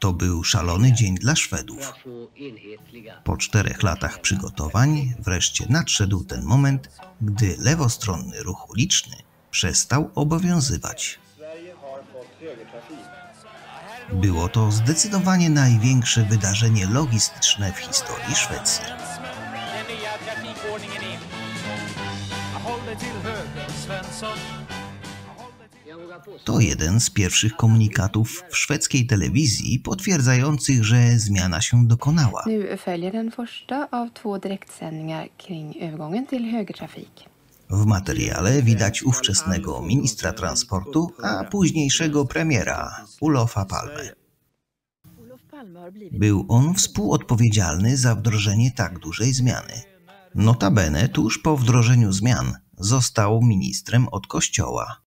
To był szalony dzień dla Szwedów. Po 4 latach przygotowań wreszcie nadszedł ten moment, gdy lewostronny ruch uliczny przestał obowiązywać. Było to zdecydowanie największe wydarzenie logistyczne w historii Szwecji. To jeden z pierwszych komunikatów w szwedzkiej telewizji potwierdzających, że zmiana się dokonała. Nu följer den första av 2 direktsändningar kring övergången till högertrafik. W materiale widać ówczesnego ministra transportu, a późniejszego premiera Olofa Palme. Był on współodpowiedzialny za wdrożenie tak dużej zmiany. Notabene tuż po wdrożeniu zmian został ministrem od Kościoła.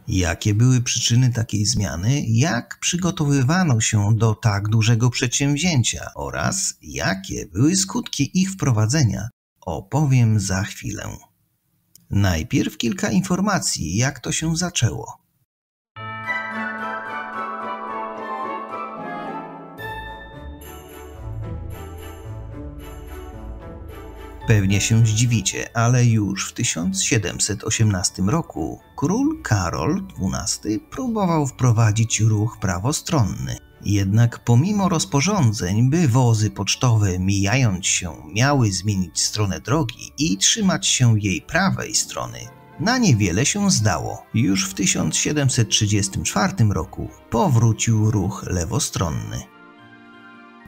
Jakie były przyczyny takiej zmiany, jak przygotowywano się do tak dużego przedsięwzięcia oraz jakie były skutki ich wprowadzenia, opowiem za chwilę. Najpierw kilka informacji, jak to się zaczęło. Pewnie się zdziwicie, ale już w 1718 roku król Karol XII próbował wprowadzić ruch prawostronny. Jednak pomimo rozporządzeń, by wozy pocztowe mijając się miały zmienić stronę drogi i trzymać się jej prawej strony, na niewiele się zdało. Już w 1734 roku powrócił ruch lewostronny.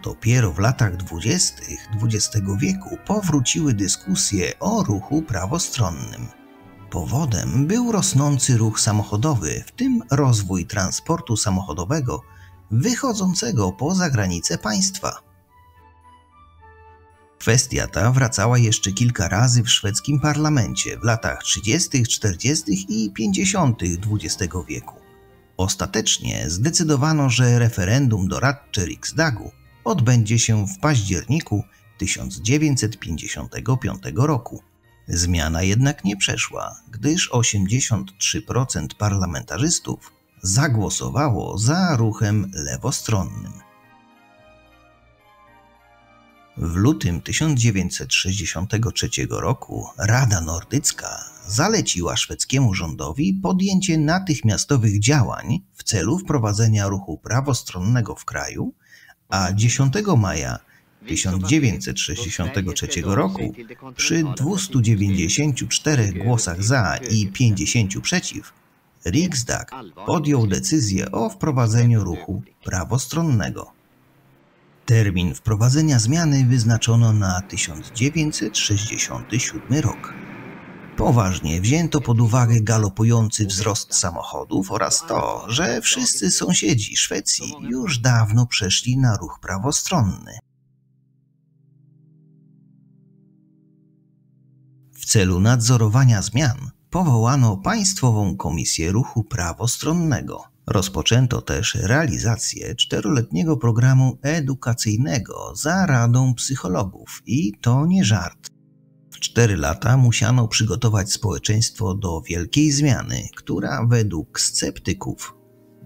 Dopiero w latach 20. XX wieku powróciły dyskusje o ruchu prawostronnym. Powodem był rosnący ruch samochodowy, w tym rozwój transportu samochodowego wychodzącego poza granice państwa. Kwestia ta wracała jeszcze kilka razy w szwedzkim parlamencie w latach 30., 40. i 50. XX wieku. Ostatecznie zdecydowano, że referendum doradcze Riksdagu odbędzie się w październiku 1955 roku. Zmiana jednak nie przeszła, gdyż 83% parlamentarzystów zagłosowało za ruchem lewostronnym. W lutym 1963 roku Rada Nordycka zaleciła szwedzkiemu rządowi podjęcie natychmiastowych działań w celu wprowadzenia ruchu prawostronnego w kraju, a 10 maja 1963 roku przy 294 głosach za i 50 przeciw Riksdag podjął decyzję o wprowadzeniu ruchu prawostronnego. Termin wprowadzenia zmiany wyznaczono na 1967 rok. Poważnie wzięto pod uwagę galopujący wzrost samochodów oraz to, że wszyscy sąsiedzi Szwecji już dawno przeszli na ruch prawostronny. W celu nadzorowania zmian powołano Państwową Komisję Ruchu Prawostronnego. Rozpoczęto też realizację 4-letniego programu edukacyjnego za radą psychologów i to nie żart. W 4 lata musiano przygotować społeczeństwo do wielkiej zmiany, która według sceptyków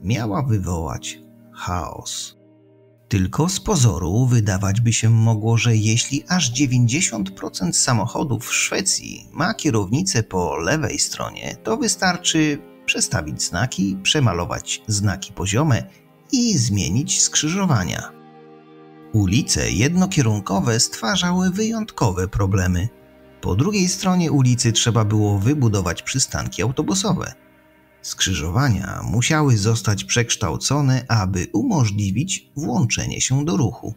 miała wywołać chaos. Tylko z pozoru wydawać by się mogło, że jeśli aż 90% samochodów w Szwecji ma kierownicę po lewej stronie, to wystarczy przestawić znaki, przemalować znaki poziome i zmienić skrzyżowania. Ulice jednokierunkowe stwarzały wyjątkowe problemy. Po drugiej stronie ulicy trzeba było wybudować przystanki autobusowe. Skrzyżowania musiały zostać przekształcone, aby umożliwić włączenie się do ruchu.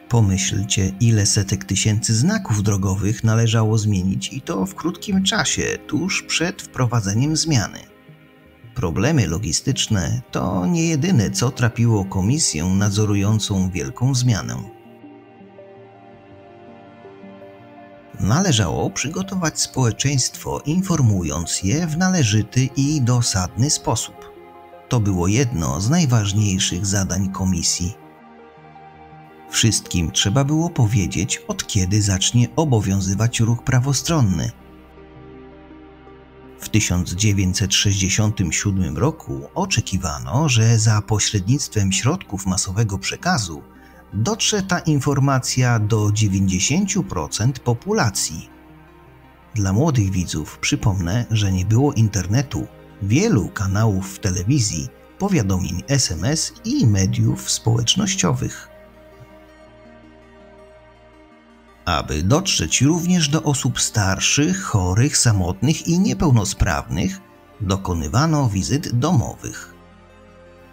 Pomyślcie, ile setek tysięcy znaków drogowych należało zmienić i to w krótkim czasie, tuż przed wprowadzeniem zmiany. Problemy logistyczne to nie jedyne, co trapiło komisję nadzorującą wielką zmianę. Należało przygotować społeczeństwo, informując je w należyty i dosadny sposób. To było jedno z najważniejszych zadań komisji. Wszystkim trzeba było powiedzieć, od kiedy zacznie obowiązywać ruch prawostronny. W W 1967 roku oczekiwano, że za pośrednictwem środków masowego przekazu dotrze ta informacja do 90% populacji. Dla młodych widzów przypomnę, że nie było internetu, wielu kanałów w telewizji, powiadomień SMS i mediów społecznościowych. Aby dotrzeć również do osób starszych, chorych, samotnych i niepełnosprawnych, dokonywano wizyt domowych.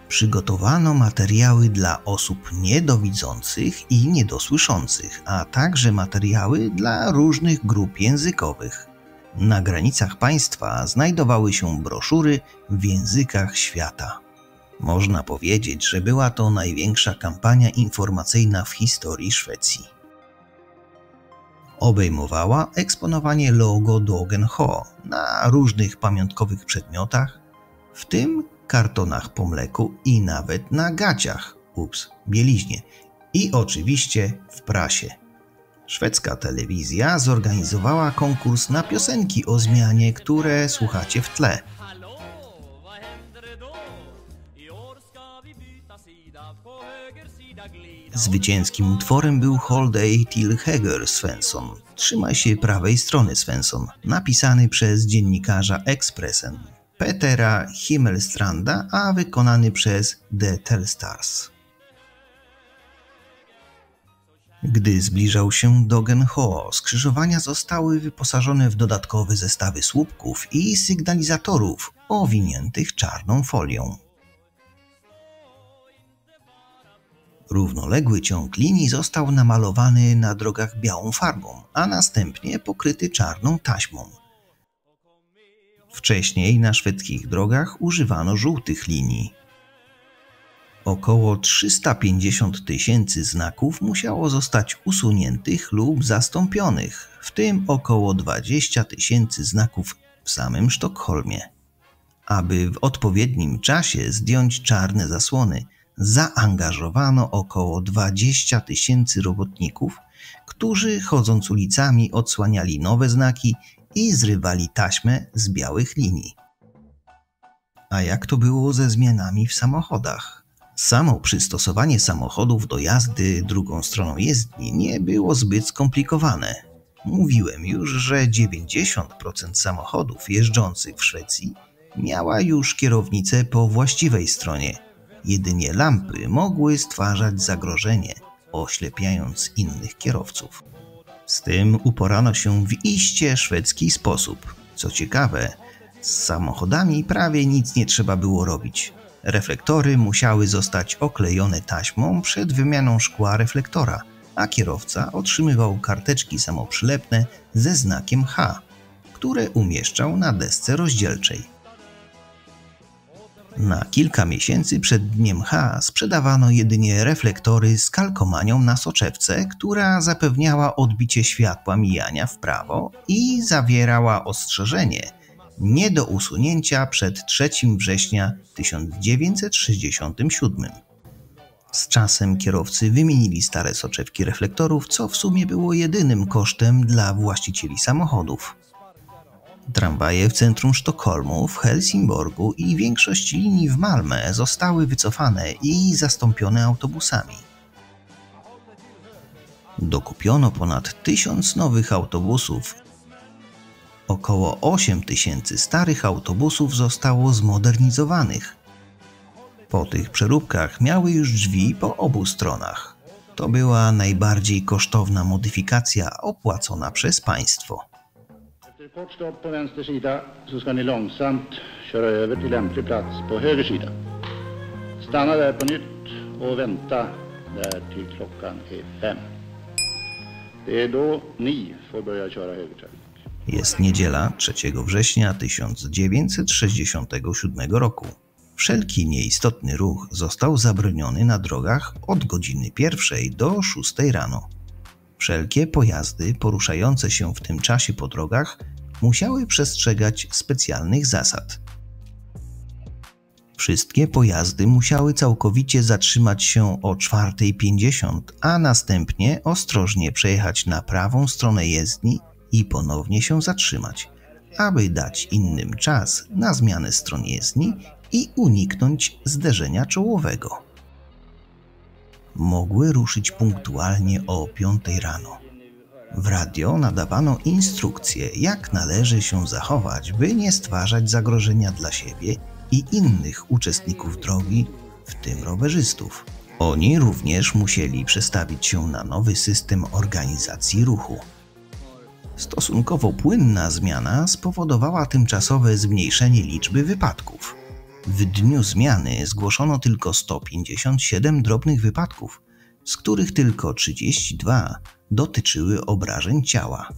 Przygotowano materiały dla osób niedowidzących i niedosłyszących, a także materiały dla różnych grup językowych. Na granicach państwa znajdowały się broszury w językach świata. Można powiedzieć, że była to największa kampania informacyjna w historii Szwecji. Obejmowała eksponowanie logo Doggenhå na różnych pamiątkowych przedmiotach, w tym kartonach po mleku i nawet na gaciach, bieliźnie i oczywiście w prasie. Szwedzka telewizja zorganizowała konkurs na piosenki o zmianie, które słuchacie w tle. Zwycięskim utworem był Hold dig till höger Svensson, trzymaj się prawej strony Svensson, napisany przez dziennikarza Expressen Petera Himmelstranda, a wykonany przez The Telstars. Gdy zbliżał się Doggenhå, skrzyżowania zostały wyposażone w dodatkowe zestawy słupków i sygnalizatorów owiniętych czarną folią. Równoległy ciąg linii został namalowany na drogach białą farbą, a następnie pokryty czarną taśmą. Wcześniej na szwedzkich drogach używano żółtych linii. Około 350 000 znaków musiało zostać usuniętych lub zastąpionych, w tym około 20 000 znaków w samym Sztokholmie. Aby w odpowiednim czasie zdjąć czarne zasłony, zaangażowano około 20 000 robotników, którzy chodząc ulicami odsłaniali nowe znaki i zrywali taśmę z białych linii. A jak to było ze zmianami w samochodach? Samo przystosowanie samochodów do jazdy drugą stroną jezdni nie było zbyt skomplikowane. Mówiłem już, że 90% samochodów jeżdżących w Szwecji miała już kierownicę po właściwej stronie. Jedynie lampy mogły stwarzać zagrożenie, oślepiając innych kierowców. Z tym uporano się w iście szwedzki sposób. Co ciekawe, z samochodami prawie nic nie trzeba było robić. Reflektory musiały zostać oklejone taśmą przed wymianą szkła reflektora, a kierowca otrzymywał karteczki samoprzylepne ze znakiem H, które umieszczał na desce rozdzielczej. Na kilka miesięcy przed dniem H sprzedawano jedynie reflektory z kalkomanią na soczewce, która zapewniała odbicie światła mijania w prawo i zawierała ostrzeżenie nie do usunięcia przed 3 września 1967. Z czasem kierowcy wymienili stare soczewki reflektorów, co w sumie było jedynym kosztem dla właścicieli samochodów. Tramwaje w centrum Sztokholmu, w Helsingborgu i większość linii w Malmö zostały wycofane i zastąpione autobusami. Dokupiono ponad 1000 nowych autobusów. Około 8000 starych autobusów zostało zmodernizowanych. Po tych przeróbkach miały już drzwi po obu stronach. To była najbardziej kosztowna modyfikacja opłacona przez państwo. Efter kort stopp på vänster sida så ska ni långsamt köra över till lämplig plats på höger sida. Stanna där på nytt och vänta där till klockan är 5. Det är då ni får börja köra högertrafik. Jest niedziela 3 września 1967 roku. Wszelki nieistotny ruch został zabroniony na drogach od godziny 1 do 6 rano. Wszelkie pojazdy poruszające się w tym czasie po drogach musiały przestrzegać specjalnych zasad. Wszystkie pojazdy musiały całkowicie zatrzymać się o 4:50, a następnie ostrożnie przejechać na prawą stronę jezdni i ponownie się zatrzymać, aby dać innym czas na zmianę stron jezdni i uniknąć zderzenia czołowego. Mogły ruszyć punktualnie o 5 rano. W radio nadawano instrukcje, jak należy się zachować, by nie stwarzać zagrożenia dla siebie i innych uczestników drogi, w tym rowerzystów. Oni również musieli przestawić się na nowy system organizacji ruchu. Stosunkowo płynna zmiana spowodowała tymczasowe zmniejszenie liczby wypadków. W dniu zmiany zgłoszono tylko 157 drobnych wypadków, z których tylko 32 dotyczyły obrażeń ciała.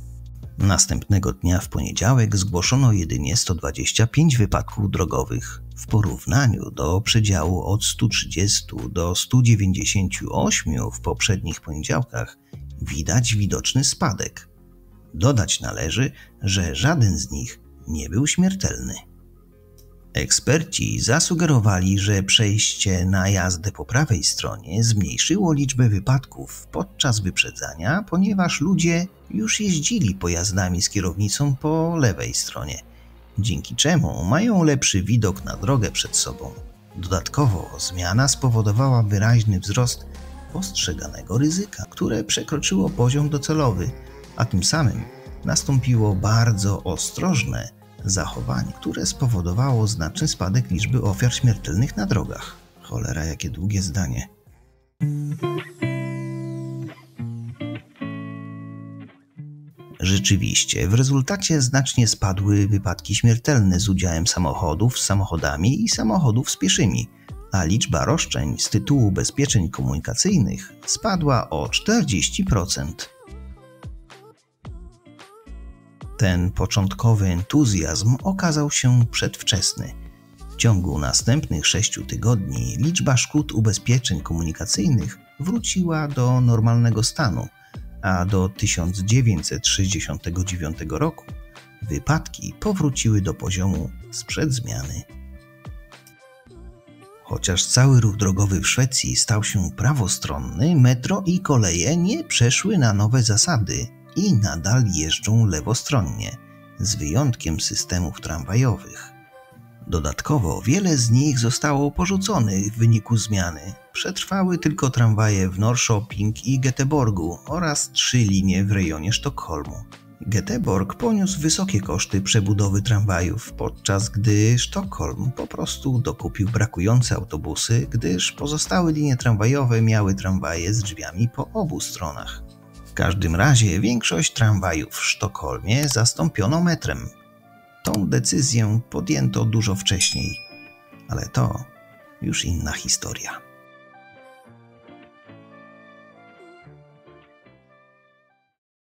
Następnego dnia w poniedziałek zgłoszono jedynie 125 wypadków drogowych. W porównaniu do przedziału od 130 do 198 w poprzednich poniedziałkach widać widoczny spadek. Dodać należy, że żaden z nich nie był śmiertelny. Eksperci zasugerowali, że przejście na jazdę po prawej stronie zmniejszyło liczbę wypadków podczas wyprzedzania, ponieważ ludzie już jeździli pojazdami z kierownicą po lewej stronie, dzięki czemu mają lepszy widok na drogę przed sobą. Dodatkowo zmiana spowodowała wyraźny wzrost postrzeganego ryzyka, które przekroczyło poziom docelowy, a tym samym nastąpiło bardzo ostrożne zachowanie, które spowodowało znaczny spadek liczby ofiar śmiertelnych na drogach. Cholera, jakie długie zdanie. Rzeczywiście, w rezultacie znacznie spadły wypadki śmiertelne z udziałem samochodów z samochodami i samochodów z pieszymi, a liczba roszczeń z tytułu ubezpieczeń komunikacyjnych spadła o 40%. Ten początkowy entuzjazm okazał się przedwczesny. W ciągu następnych 6 tygodni liczba szkód ubezpieczeń komunikacyjnych wróciła do normalnego stanu, a do 1969 roku wypadki powróciły do poziomu sprzed zmiany. Chociaż cały ruch drogowy w Szwecji stał się prawostronny, metro i koleje nie przeszły na nowe zasady i nadal jeżdżą lewostronnie, z wyjątkiem systemów tramwajowych. Dodatkowo wiele z nich zostało porzuconych w wyniku zmiany. Przetrwały tylko tramwaje w Norrköping i Göteborgu oraz 3 linie w rejonie Sztokholmu. Göteborg poniósł wysokie koszty przebudowy tramwajów, podczas gdy Sztokholm po prostu dokupił brakujące autobusy, gdyż pozostałe linie tramwajowe miały tramwaje z drzwiami po obu stronach. W każdym razie większość tramwajów w Sztokholmie zastąpiono metrem. Tą decyzję podjęto dużo wcześniej, ale to już inna historia.